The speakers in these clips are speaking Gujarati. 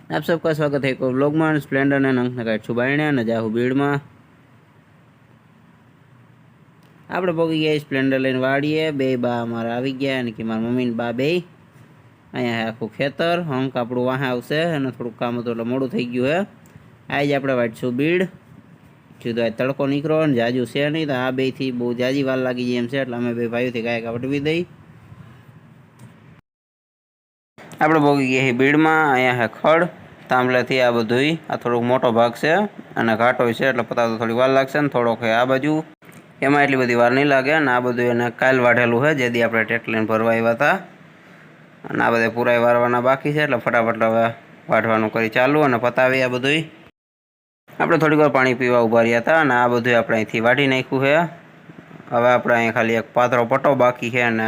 आप सबका स्वागत है एक और व्लॉग में। स्प्लेન્ડર ने નંખને કાઢશું બાયણે અને જાહું ભીડમાં। આપણે પહોંચી ગયા સ્પ્લેન્ડર લઈને વાડીએ। બે બા અમારા આવી ગયા અને કે મારા મમ્મી ને બા બે અહીંયા આખું ખેતર હંક આપણું વાહે આવશે અને થોડુંક કામ હતું એટલે મોડું થઈ ગયું હે। આજે આપણે વાટશું બીડ। કીધું આ તડકો નીકળો ને જાજુ છે નહીં તો આ બેથી બહુ જાજી વાર લાગી જાય એમ છે એટલે અમે બે ભાઈઓથી ગાયકા વટવી દઈ। આપણે પહોંચી ગયા બીડમાં। અહીંયા હે ખડ તાંબલાથી આ બધું આ થોડોક મોટો ભાગ છે અને ઘાટો છે એટલે પતાવતો થોડી વાર લાગશે ને થોડોક આ બાજુ એમાં એટલી બધી વાર નહીં લાગે અને આ બધું એને કાલ વાઢેલું છે જેથી આપણે ટ્રેક્ટર લઈને ભરવા આવ્યા હતા અને આ બધા પૂરા વારવાના બાકી છે એટલે ફટાફટ હવે વાઢવાનું કરી ચાલુ અને પતાવી આ બધું। આપણે થોડીક વાર પાણી પીવા ઊભા રહ્યા હતા અને આ બધું આપણે અહીંથી વાઢી નાખ્યું છે। હવે આપણે અહીં ખાલી એક પાતળો પટ્ટો બાકી છે અને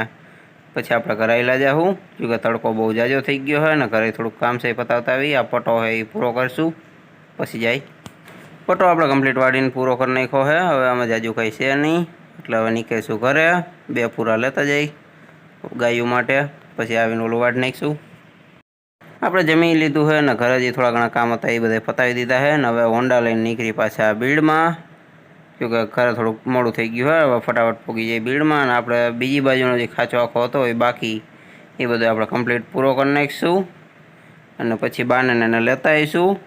પછી આપણે ઘરે આવેલા જાઉં કે તડકો બહુ જાજો થઈ ગયો હોય ને ઘરે થોડુંક કામ છે પતાવતા આવી। આ પટ્ટો છે એ પૂરો કરીશું પછી જાય। પટ્ટો આપણે કમ્પ્લીટ વાળીને પૂરો કરી નાખ્યો છે। હવે આમાં જાજુ કંઈ છે નહીં એટલે હવે નીકળીશું ઘરે। બે પૂરા લેતા જઈ ગાયો માટે પછી આવીને ઓલું વાઢી નાખીશું। આપણે જમી લીધું છે ને ઘરે જે થોડા ઘણા કામ હતા એ બધા પતાવી દીધા છે ને હવે હોન્ડા લઈને નીકળી પાછા બીડમાં કે ઘરે થોડુંક મોડું થઈ ગયું હોય। હવે ફટાફટ પૂગી જાય બીડમાં અને આપણે બીજી બાજુનો જે ખાંચો આખો હતો એ બાકી એ બધું આપણે કમ્પ્લીટ પૂરો કરી નાખીશું અને પછી બાને એને લેતા આવીશું।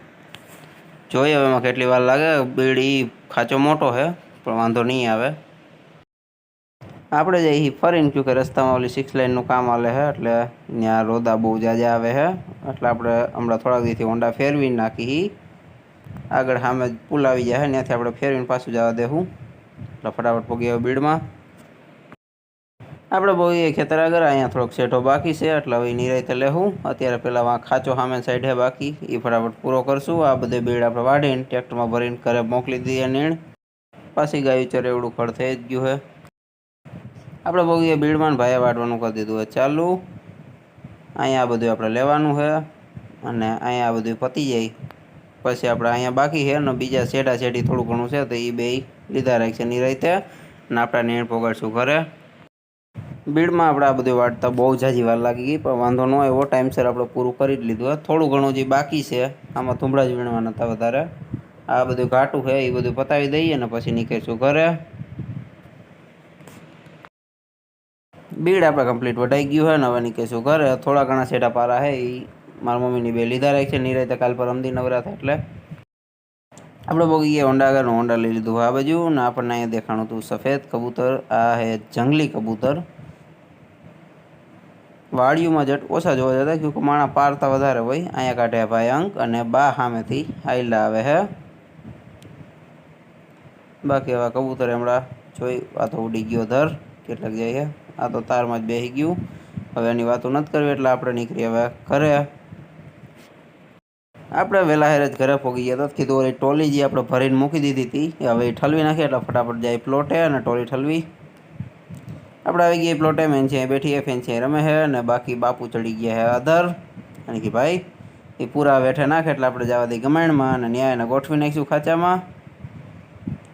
જોઈએ હવે એમાં કેટલી વાર લાગે। બીડ એ ખાંચો મોટો છે પણ વાંધો નહીં આવે। આપણે જઈ ફરીને ક્યું કે રસ્તામાં ઓલી 6 લાઇનનું કામ હાલે છે એટલે ત્યાં રોદા બહુ જાજા આવે છે એટલે આપણે હમણાં થોડાક દીથી હોન્ડા ફેરવી નાખી। આગળ સામે પુલ આવી જાય ત્યાંથી આપણે ફેરવીને પાછું જવા દેવું એટલે ફટાફટ પહોંચી આવે બીડમાં। આપણે બહુ એ ખેતર આગળ અહીંયા થોડોક સેઠો બાકી છે એટલે હવે નિરાયતે લેવું। અત્યારે પહેલાં વાં ખાંચો સામે સાઈડ છે બાકી એ ફટાફટ પૂરો કરશું। આ બધે બીડ આપણે વાઢીને ટ્રેક્ટરમાં ભરીને ઘરે મોકલી દઈએ નીણ પાછી ગાયું ચરે એવડું ખડ થઈ જ ગયું છે। આપણે બહુ એ બીડમાં ભાઈએ વાઢવાનું કરી દીધું હોય ચાલુ। અહીંયા આ બધું આપણે લેવાનું છે અને અહીંયા આ બધું પતી જાય પછી આપણે અહીંયા બાકી છે ને બીજા છેડા છેડી થોડું ઘણું છે તો એ બે લીધા રાખશે નિરાયતે અને આપણે નીણ પોગાડશું ઘરે। બીડમાં આપણે આ બધું વાટતા બહુ જાજી વાર લાગી ગઈ પણ વાંધો ન આવ્યો ટાઈમસર આપણે પૂરું કરી જ લીધું। થોડું ઘણું જે બાકી છે આમાં થુંબડા જ વીણવાના હતા વધારે। આ બધું ઘાટું છે એ બધું પતાવી દઈએ અને પછી નીકળીશું ઘરે। બીડ આપણે કમ્પ્લીટ વઢાઈ ગયું છે ને હવે નીકળીશું ઘરે। થોડા ઘણા છેડા પારા છે એ મારા મમ્મીની બે લીધા રાખશે નિરાયતે કાલ પર અમદી નવરા થાય એટલે। આપણે બહુ ગયા હોન્ડા આગળ હોન્ડા લઈ લીધું આ બાજુ ને આપણને અહીંયા દેખાણું હતું સફેદ કબૂતર। આ હે જંગલી કબૂતર। વાડીઓમાં જટ ઓછા જોવા જતા ક્योंकि માણા પારતા વધારે હોય। અહીંયા કાઢે ભાઈ અંક અને બા સામેથી આયલા આવે છે બાકી હવે કબૂતર હમણાં જોઈ વાતો ઉડી ગયો ધર કેટલાક જાય છે। આ તો તારમાં જ બેસી ગયું હવે એની વાતો નથી કરવી એટલે આપણે નીકળી હવે ઘરે। આપણે વહેલા હેર જ ઘરે પહોંચી ગયા હતા કીધું ઓલી ટોલી જે આપણે ભરીને મૂકી દીધી હતી હવે એ ઠલવી નાખીએ એટલે ફટાફટ જાય પ્લોટે અને ટોલી ઠલવી। આપણે આવી ગયા પ્લોટે મેન છે બેઠી ફેન છે રમે છે અને બાકી બાપુ ચડી ગયા છે અધર અને કે ભાઈ એ પૂરા વેઠે નાખે એટલે આપણે જવા દઈએ ગમાણમાં અને ન્યાય એને ગોઠવી નાખીશું ખાંચામાં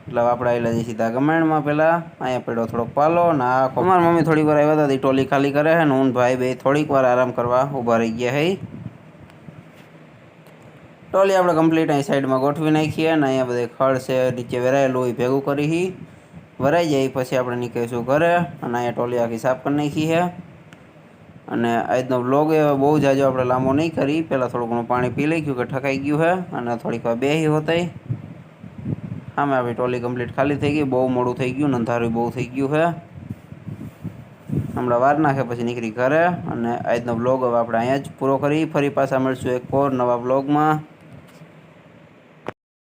એટલે આપણે આવેલા જઈએ સીધા ગમાણમાં। પહેલાં અહીંયા પડ્યો થોડોક પાલો ને આ અમારી મમ્મી થોડીક વાર આવ્યા હતા ટોલી ખાલી કરે છે ને હું ભાઈ બે થોડીક વાર આરામ કરવા ઊભા રહી ગયા છે। ટોલી આપણે કમ્પ્લીટ અહીં સાઈડમાં ગોઠવી નાખીએ અને અહીંયા બધે ખડ છે નીચે વેરાયેલું હોય ભેગું કરી વરાઈ જાય પછી આપણે નીકળીશું ઘરે અને અહીંયા ટોલી આખી સાફ કરી નાખી છે। અને આજનો વ્લોગ એ બહુ જાજો આપણે લાંબો નહીં કરી પહેલાં થોડું ઘણું પાણી પી લઈ ગયું કે ઠકાઈ ગયું છે અને થોડીક વાર બેસી હોતાય આમે આપણી ટોલી કમ્પ્લીટ ખાલી થઈ ગઈ। બહુ મોડું થઈ ગયું ને અંધારું બહુ થઈ ગયું છે હમણાં વાર નાખે પછી નીકળી ઘરે અને આજનો વ્લોગ હવે આપણે અહીંયા જ પૂરો કરી ફરી પાછા મળશું એક ઓર નવા વ્લોગમાં।